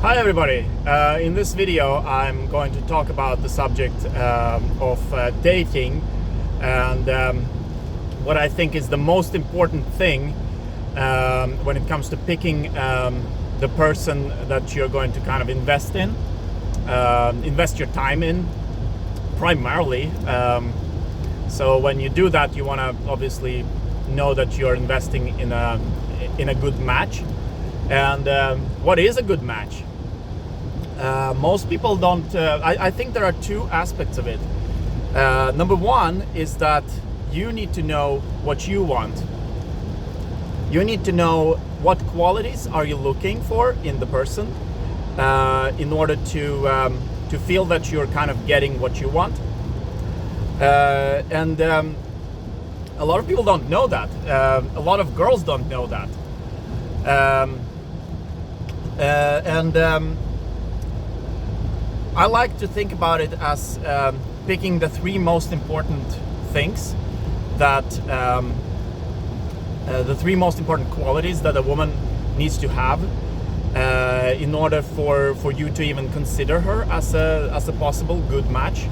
Hi everybody, in this video I'm going to talk about the subject of dating and what I think is the most important thing when it comes to picking the person that you're going to kind of invest in, invest your time in primarily. So when you do that, you want to obviously know that you're investing in a good match. And what is a good match? Most people don't. I think there are two aspects of it. Number one is that you need to know what you want. You need to know what qualities are you looking for in the person in order to feel that you're kind of getting what you want. And a lot of people don't know that. A lot of girls don't know that. I like to think about it as picking the three most important things that the three most important qualities that a woman needs to have in order for you to even consider her as a possible good match.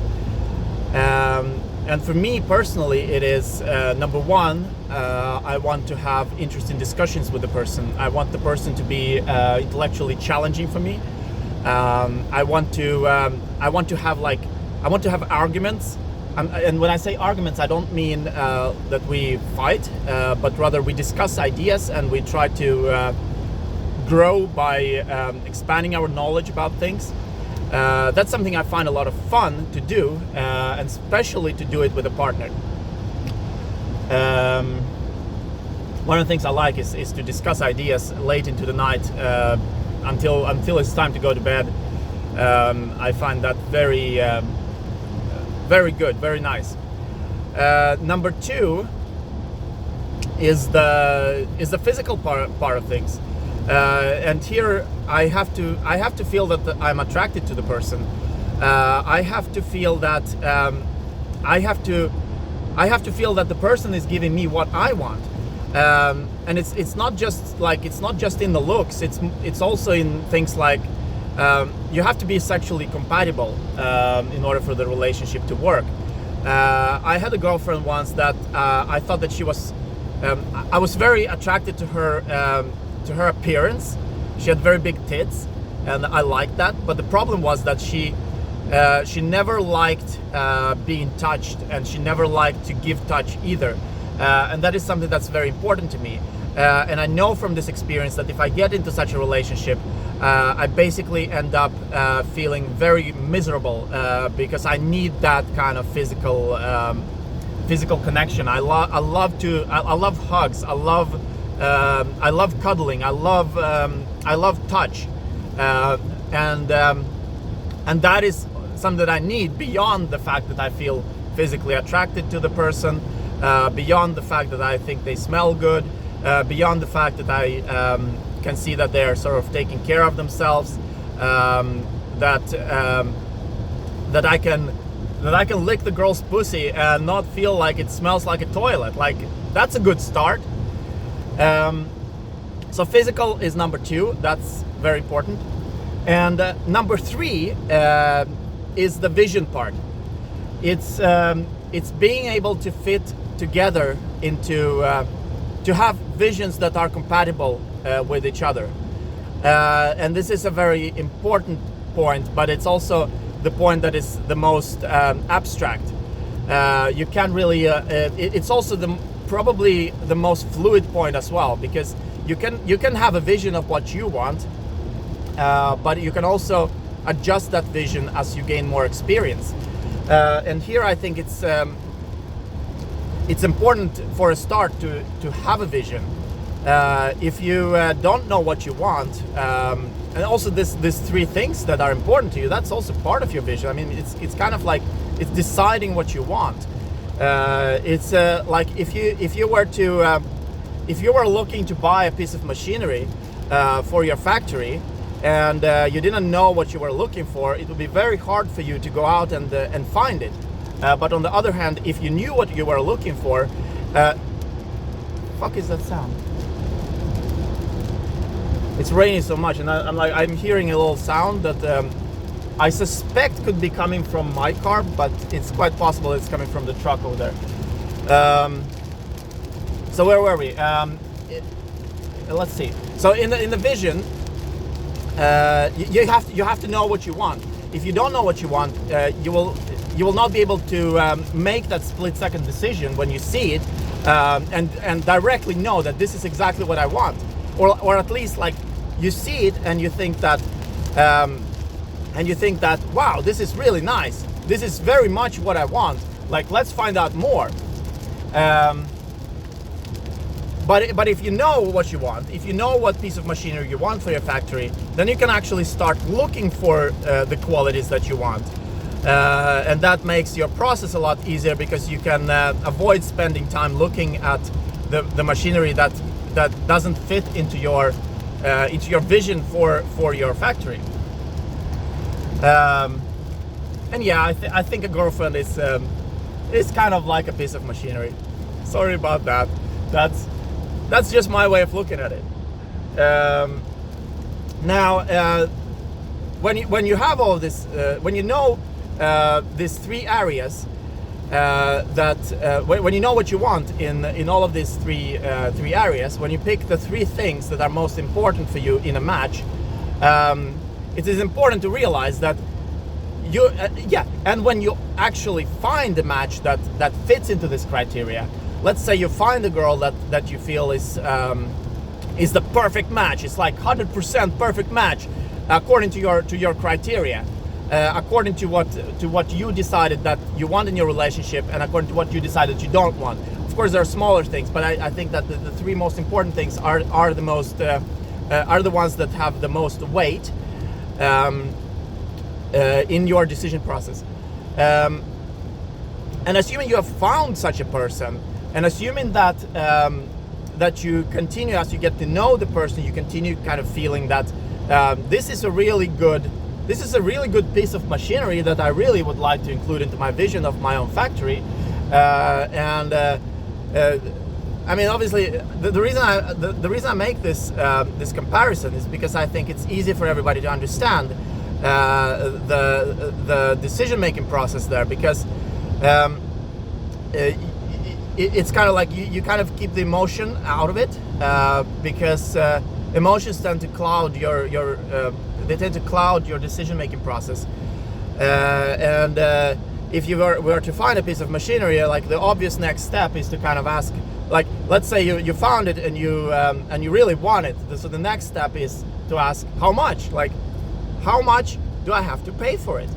And for me personally, it is number one, I want to have interesting discussions with the person. I want the person to be intellectually challenging for me. I want to have arguments, and when I say arguments, I don't mean that we fight, but rather we discuss ideas and we try to grow by expanding our knowledge about things. That's something I find a lot of fun to do, and especially to do it with a partner. One of the things I like is to discuss ideas late into the night. Until it's time to go to bed. I find that very good, very nice. Number two is the physical part of things, and here I have to feel that I'm attracted to the person. I have to feel that I have to feel that the person is giving me what I want. And it's not just in the looks. It's also in things like you have to be sexually compatible in order for the relationship to work. I had a girlfriend once that I thought that she was. I was very attracted to her appearance. She had very big tits, and I liked that. But the problem was that she never liked being touched, and she never liked to give touch either. And that is something that's very important to me. And I know from this experience that if I get into such a relationship, I basically end up feeling very miserable because I need that kind of physical connection. I love hugs. I love cuddling. I love touch, and that is something that I need beyond the fact that I feel physically attracted to the person. Beyond the fact that I think they smell good, beyond the fact that I can see that they are sort of taking care of themselves, that I can lick the girl's pussy and not feel like it smells like a toilet. Like, that's a good start. So physical is number two. That's very important. And number three is the vision part. It's being able to fit together into to have visions that are compatible with each other, and this is a very important point, but it's also the point that is the most abstract. You can't really it's also probably the most fluid point as well, because you can have a vision of what you want, but you can also adjust that vision as you gain more experience. And here I think it's important for a start to have a vision. If you don't know what you want, and also these three things that are important to you, that's also part of your vision. I mean, it's kind of like it's deciding what you want. It's like if you were looking to buy a piece of machinery for your factory, and you didn't know what you were looking for, it would be very hard for you to go out and find it. But on the other hand, if you knew what you were looking for, fuck is that sound? It's raining so much, and I'm hearing a little sound that I suspect could be coming from my car, but it's quite possible it's coming from the truck over there. So where were we? Let's see. So in the vision, you have to know what you want. If you don't know what you want, you will not be able to make that split-second decision when you see it, and directly know that this is exactly what I want, or at least like you see it and you think that wow, this is really nice. This is very much what I want. Like, let's find out more. But if you know what you want, if you know what piece of machinery you want for your factory, then you can actually start looking for the qualities that you want. And that makes your process a lot easier, because you can avoid spending time looking at the machinery that doesn't fit into your vision for your factory. And yeah, I think a girlfriend is kind of like a piece of machinery. Sorry about that. That's just my way of looking at it. Now, when you have all this, when you know these three areas, when you know what you want in all of these three areas, when you pick the three things that are most important for you in a match, it is important to realize that and when you actually find the match that fits into this criteria. Let's say you find a girl that you feel is the perfect match. It's like 100% perfect match according to your criteria, according to what you decided that you want in your relationship, and according to what you decided you don't want. Of course, there are smaller things, but I think that the three most important things are the ones that have the most weight in your decision process. And assuming you have found such a person, and assuming that that you continue, as you get to know the person, you continue kind of feeling that this is a really good piece of machinery that I really would like to include into my vision of my own factory. I mean, obviously, the reason I make this comparison is because I think it's easy for everybody to understand the decision-making process there, because it's kind of like you kind of keep the emotion out of it, because emotions tend to cloud your decision-making process, and if you were to find a piece of machinery, like the obvious next step is to kind of ask, like, let's say you found it and you really want it, so the next step is to ask how much, like how much do I have to pay for it?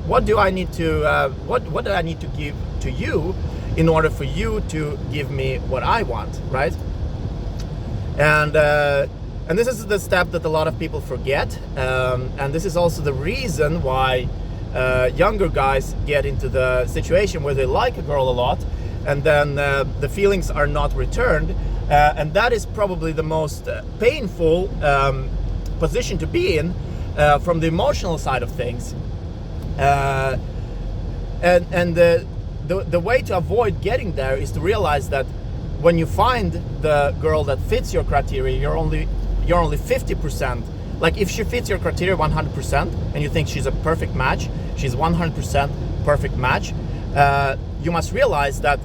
What do I need to what do I need to give to you in order for you to give me what I want, right? And this is the step that a lot of people forget, and this is also the reason why younger guys get into the situation where they like a girl a lot, and then the feelings are not returned, and that is probably the most painful position to be in from the emotional side of things. And the way to avoid getting there is to realize that when you find the girl that fits your criteria, you're only 50%. Like, if she fits your criteria 100% and you think she's a perfect match, she's 100% perfect match, you must realize that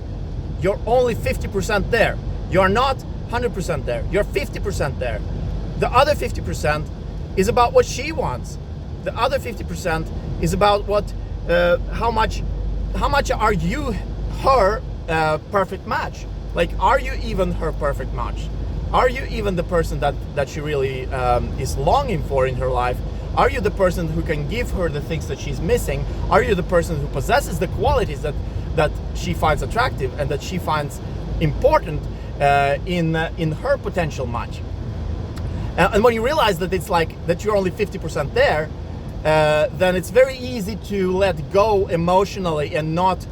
you're only 50% there. You're not 100% there. You're 50% there. The other 50% is about what she wants. The other 50% is about how much are you her perfect match? Like, are you even her perfect match? Are you even the person that she really is longing for in her life? Are you the person who can give her the things that she's missing? Are you the person who possesses the qualities that she finds attractive and that she finds important in her potential match? And when you realize that it's like that you're only 50% there, then it's very easy to let go emotionally and not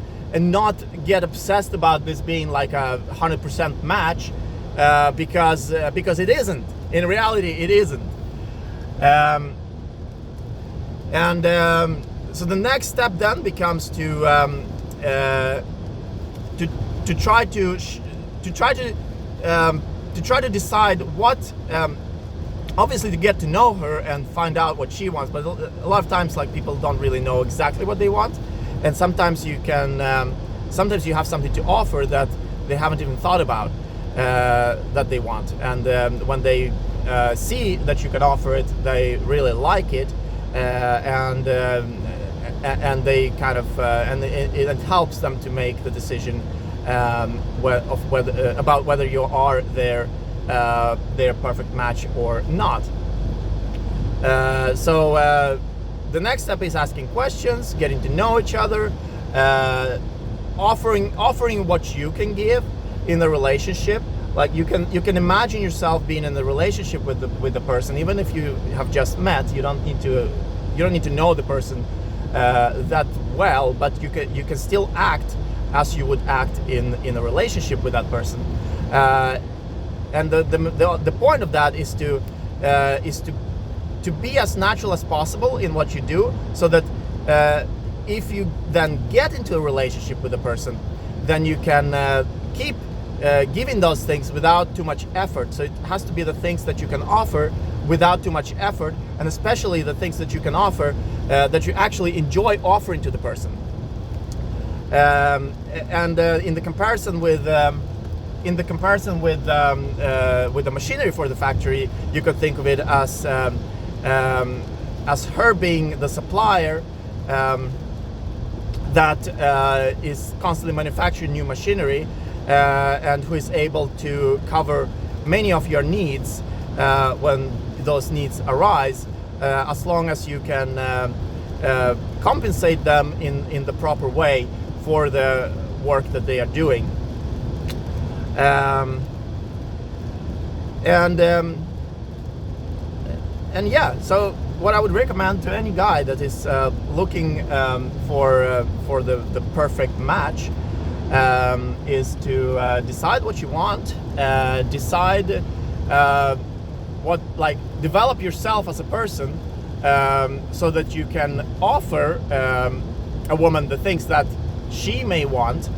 get obsessed about this being like a 100% match, because it isn't. In reality, it isn't. So the next step then becomes to try to decide obviously to get to know her and find out what she wants. But a lot of times, like, people don't really know exactly what they want, and sometimes you can sometimes you have something to offer that they haven't even thought about that they want, and when they see that you can offer it, they really like it, and they kind of and it helps them to make the decision about whether you are their perfect match or not. So the next step is asking questions, getting to know each other, offering what you can give in the relationship. Like, you can imagine yourself being in the relationship with the person, even if you have just met. You don't need to know the person that well, but you can still act as you would act in a relationship with that person. And the point of that is to be as natural as possible in what you do, so that if you then get into a relationship with a person, then you can keep giving those things without too much effort. So it has to be the things that you can offer without too much effort, and especially the things that you can offer that you actually enjoy offering to the person. In the comparison with the machinery for the factory, you could think of it as her being the supplier that is constantly manufacturing new machinery, and who is able to cover many of your needs when those needs arise, as long as you can compensate them in the proper way for the work that they are doing. And yeah, so what I would recommend to any guy that is looking for the perfect match is to decide what you want, develop yourself as a person, so that you can offer a woman the things that she may want,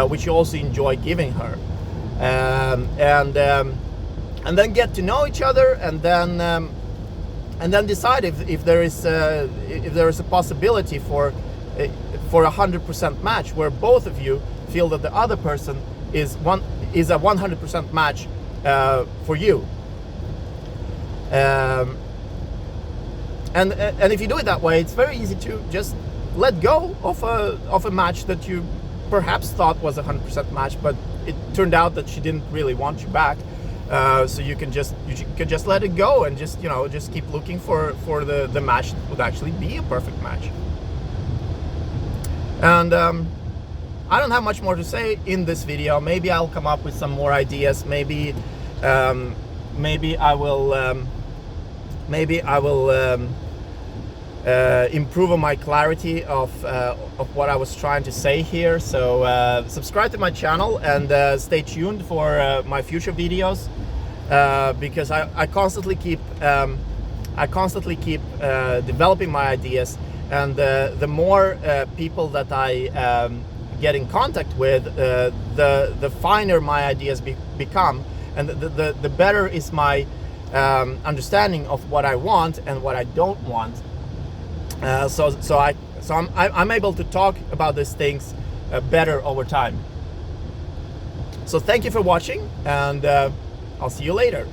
which you also enjoy giving her, and then get to know each other, and then decide if there is a possibility for a 100% match, where both of you feel that the other person is a 100% match for you. And if you do it that way, it's very easy to just let go of a match that you perhaps thought was a 100% match, but it turned out that she didn't really want you back. So you can just let it go, and just keep looking for the match that would actually be a perfect match. And I don't have much more to say in this video. Maybe I'll come up with some more ideas. Maybe I will improve on my clarity of what I was trying to say here. So subscribe to my channel, and stay tuned for my future videos, because I constantly keep developing my ideas, and the more people that I get in contact with, the finer my ideas become, and the better is my understanding of what I want and what I don't want. So I'm able to talk about these things better over time. So thank you for watching, and I'll see you later.